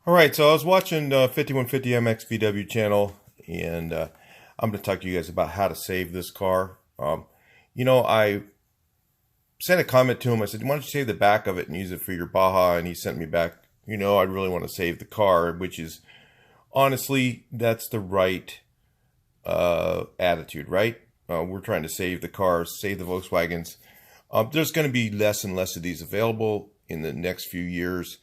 All right, so I was watching 5150MX VW channel, and I'm going to talk to you guys about how to save this car. I sent a comment to him. I said, why don't you save the back of it and use it for your Baja? And he sent me back, I really want to save the car, which is, honestly, that's the right attitude, right? We're trying to save the cars, save the Volkswagens. There's going to be less and less of these available in the next few years,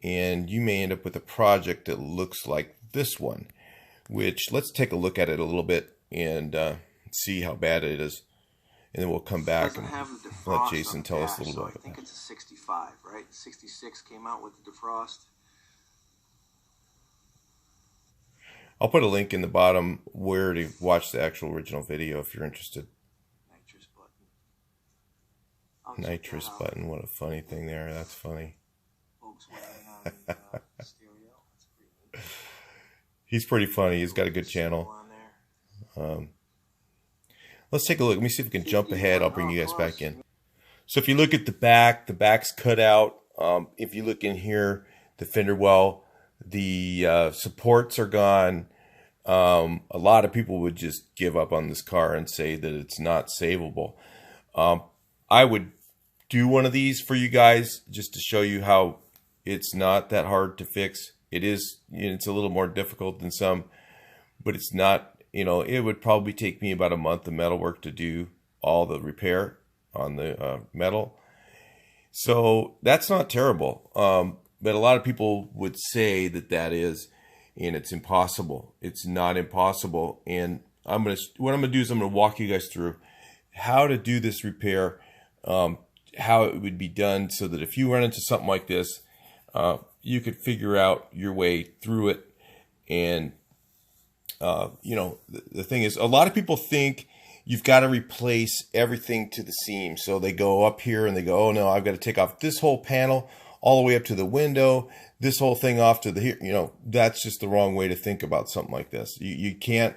and you may end up with a project that looks like this one, which let's take a look at it a little bit and see how bad it is, and then we'll come back and let Jason tell us a little bit. I think it's a 65, right? 66 came out with the defrost. I'll put a link in the bottom where to watch the actual original video if you're interested. Nitrous button. What a funny thing there. That's funny. He's pretty funny. He's got a good channel. Let's take a look. Let me see if we can jump ahead. I'll bring you guys back in. So if you look at the back's cut out. If you look in here, the fender well, the supports are gone. A lot of people would just give up on this car and say that it's not savable. I would do one of these for you guys just to show you how it's not that hard to fix. It is, it's a little more difficult than some, but it's not, it would probably take me about a month of metal work to do all the repair on the metal. So that's not terrible. But a lot of people would say that that is, and it's impossible. It's not impossible. And what I'm going to do is I'm going to walk you guys through how to do this repair, how it would be done so that if you run into something like this, you could figure out your way through it. And, the thing is, a lot of people think you've got to replace everything to the seam. So they go up here and they go, oh no, I've got to take off this whole panel all the way up to the window, this whole thing off to the here. That's just the wrong way to think about something like this. You can't,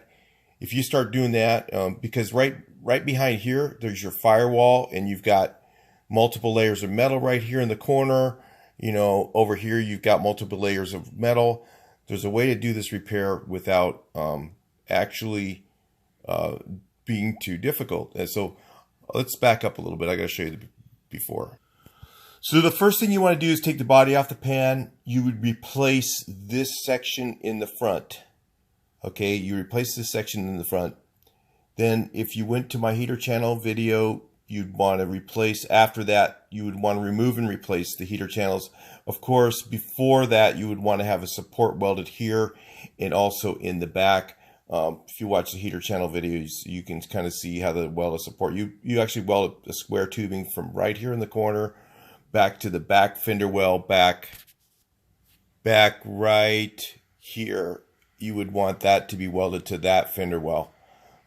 if you start doing that, because right behind here, there's your firewall, and you've got multiple layers of metal right here in the corner. Over here, you've got multiple layers of metal. There's a way to do this repair without actually being too difficult. And so let's back up a little bit. I got to show you the before. So the first thing you want to do is take the body off the pan. You would replace this section in the front. Okay, you replace this section in the front. Then if you went to my heater channel video, you'd want to replace, after that, you would want to remove and replace the heater channels. Of course, before that, you would want to have a support welded here and also in the back. If you watch the heater channel videos, you can kind of see how the weld support. You actually weld a square tubing from right here in the corner back to the back fender well, back right here. You would want that to be welded to that fender well.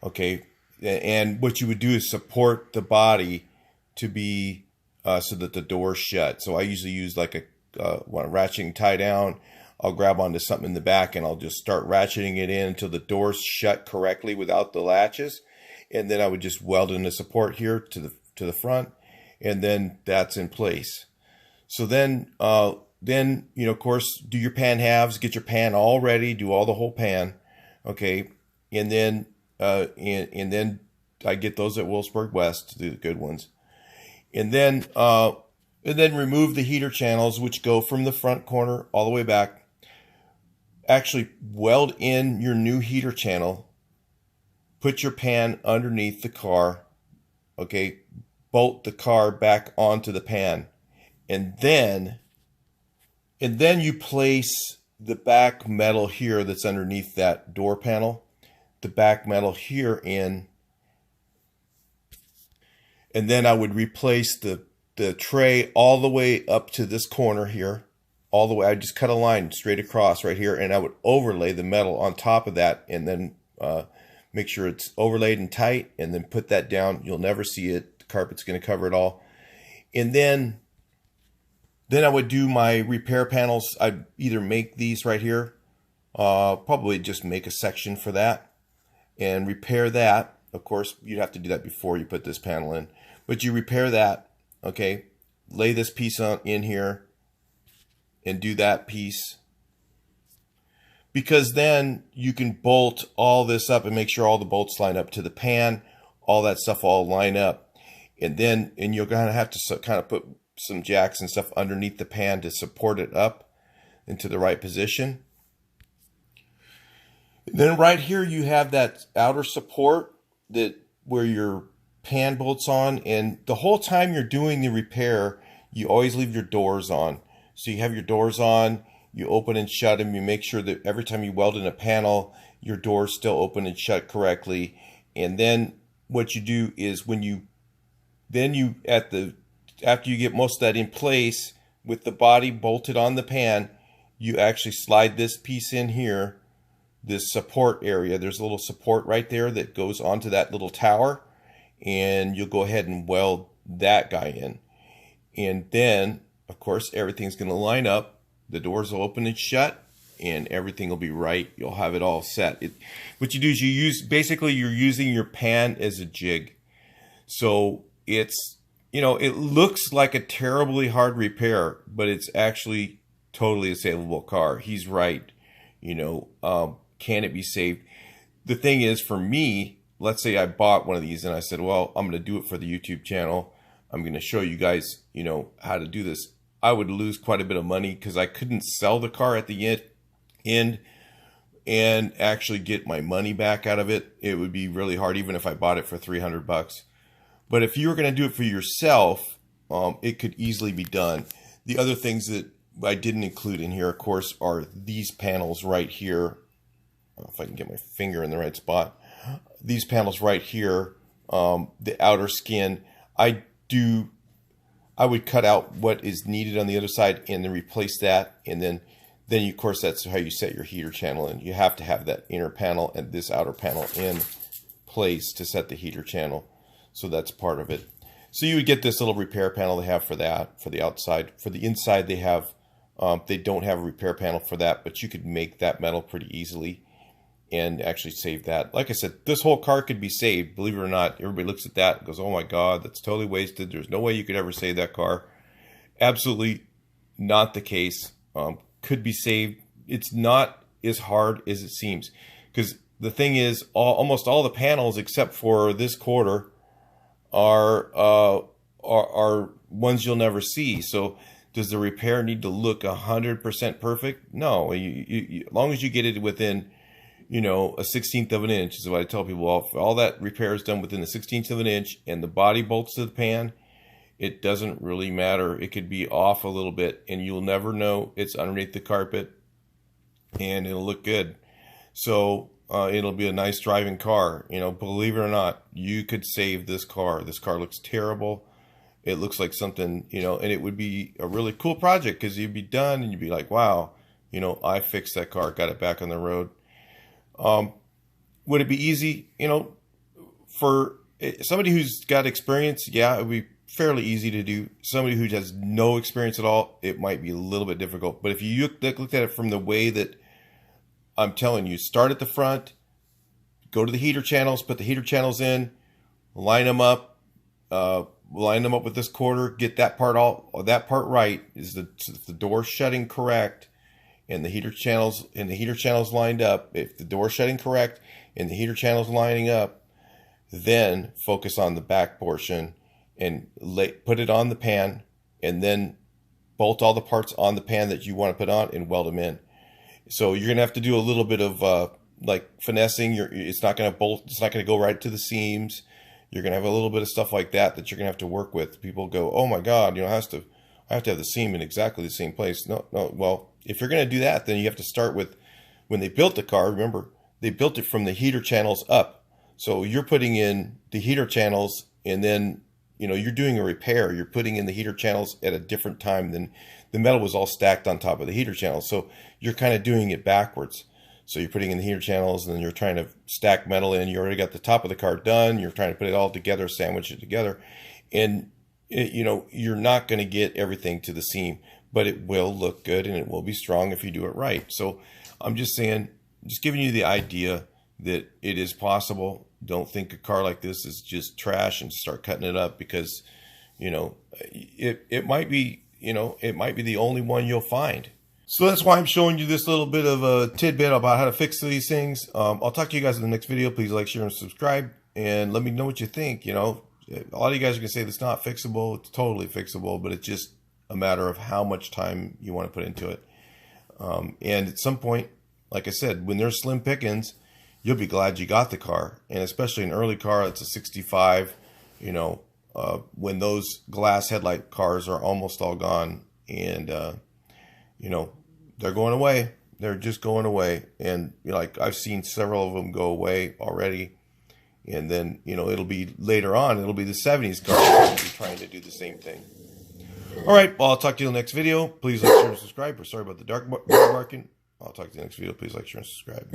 Okay. And what you would do is support the body to be so that the door's shut. So I usually use like when I'm ratcheting tie down, I'll grab onto something in the back and I'll just start ratcheting it in until the door's shut correctly without the latches. And then I would just weld in the support here to the front, and then that's in place. So then of course, do your pan halves, get your pan all ready, do all the whole pan, okay, and then and then I get those at Wilsburg West, the good ones, and then remove the heater channels, which go from the front corner all the way back. Actually, weld in your new heater channel. Put your pan underneath the car, okay. Bolt the car back onto the pan, and then you place the back metal here that's underneath that door panel, the back metal here in, and then I would replace the tray all the way up to this corner here, all the way. I just cut a line straight across right here, and I would overlay the metal on top of that, and then make sure it's overlaid and tight, and then put that down. You'll never see it. Carpet's going to cover it all. And then I would do my repair panels. I'd either make these right here, probably just make a section for that and repair that. Of course, you'd have to do that before you put this panel in, but you repair that, okay, lay this piece in here and do that piece, because then you can bolt all this up and make sure all the bolts line up to the pan, all that stuff all line up. And you're going to have to kind of put some jacks and stuff underneath the pan to support it up into the right position. And then right here you have that outer support that where your pan bolts on, and the whole time you're doing the repair, you always leave your doors on. So you have your doors on, you open and shut them, you make sure that every time you weld in a panel, your door's still open and shut correctly. And then what you do is after you get most of that in place with the body bolted on the pan, you actually slide this piece in here, this support area. There's a little support right there that goes onto that little tower, and you'll go ahead and weld that guy in. And then, of course, everything's going to line up. The doors will open and shut, and everything will be right. You'll have it all set. What you do is you're using your pan as a jig. So it's, it looks like a terribly hard repair, but it's actually totally a savable car. He's right. Can it be saved? The thing is, for me, let's say I bought one of these and I said, well, I'm going to do it for the YouTube channel. I'm going to show you guys, how to do this. I would lose quite a bit of money because I couldn't sell the car at the end and actually get my money back out of it. It would be really hard, even if I bought it for $300. But if you were going to do it for yourself, it could easily be done. The other things that I didn't include in here, of course, are these panels right here. I don't know if I can get my finger in the right spot. These panels right here, the outer skin, I would cut out what is needed on the other side and then replace that. And then of course, that's how you set your heater channel in. You have to have that inner panel and this outer panel in place to set the heater channel. So that's part of it. So you would get this little repair panel they have for that, for the outside. For the inside, they don't have a repair panel for that, but you could make that metal pretty easily and actually save that. Like I said, this whole car could be saved. Believe it or not, everybody looks at that and goes, oh my God, that's totally wasted. There's no way you could ever save that car. Absolutely not the case. Could be saved. It's not as hard as it seems. Because the thing is, almost all the panels except for this quarter are ones you'll never see. So does the repair need to look 100% perfect? No. As long as you get it within, a 1/16 of an inch is what I tell people. All that repair is done within the 1/16 of an inch, and the body bolts to the pan, it doesn't really matter. It could be off a little bit, and you'll never know it's underneath the carpet, and it'll look good. So it'll be a nice driving car. Believe it or not, you could save this car. This car looks terrible. It looks like something, and it would be a really cool project because you'd be done and you'd be like, wow, I fixed that car, got it back on the road. Would it be easy? For somebody who's got experience, yeah, it would be fairly easy to do. Somebody who has no experience at all, it might be a little bit difficult. But if you looked at it from the way that I'm telling you, start at the front, go to the heater channels, put the heater channels in, line them up with this quarter, get that part right. Is the door shutting correct, and the heater channels lined up? If the door shutting correct and the heater channels lining up, then focus on the back portion and put it on the pan, and then bolt all the parts on the pan that you want to put on and weld them in. So you're gonna have to do a little bit of like finessing. It's not gonna bolt. It's not gonna go right to the seams. You're gonna have a little bit of stuff like that you're gonna have to work with. People go, oh my God, I have to have the seam in exactly the same place. No. Well, if you're gonna do that, then you have to start with when they built the car. Remember, they built it from the heater channels up. So you're putting in the heater channels, and then you're doing a repair. You're putting in the heater channels at a different time than the metal was all stacked on top of the heater channels. So you're kind of doing it backwards. So you're putting in the heater channels, and then you're trying to stack metal in. You already got the top of the car done. You're trying to put it all together, sandwich it together. And, you're not going to get everything to the seam, but it will look good and it will be strong if you do it right. So I'm just saying, just giving you the idea that it is possible. Don't think a car like this is just trash and start cutting it up, because, it might be, it might be the only one you'll find. So that's why I'm showing you this little bit of a tidbit about how to fix these things. I'll talk to you guys in the next video. Please like, share, and subscribe, and let me know what you think. You know, a lot of you guys are gonna say it's not fixable. It's totally fixable, but it's just a matter of how much time you want to put into it. And at some point, like I said, when there's slim pickings, you'll be glad you got the car. And especially an early car that's a 65, you know, when those glass headlight cars are almost all gone, and you know, they're going away. They're just going away. And you know, like I've seen several of them go away already. And then, you know, it'll be later on, it'll be the 70s cars that'll be trying to do the same thing. All right, well, I'll talk to you in the next video. Please like, share, and subscribe. We're sorry about the dog barking. I'll talk to you in the next video. Please like, share, and subscribe.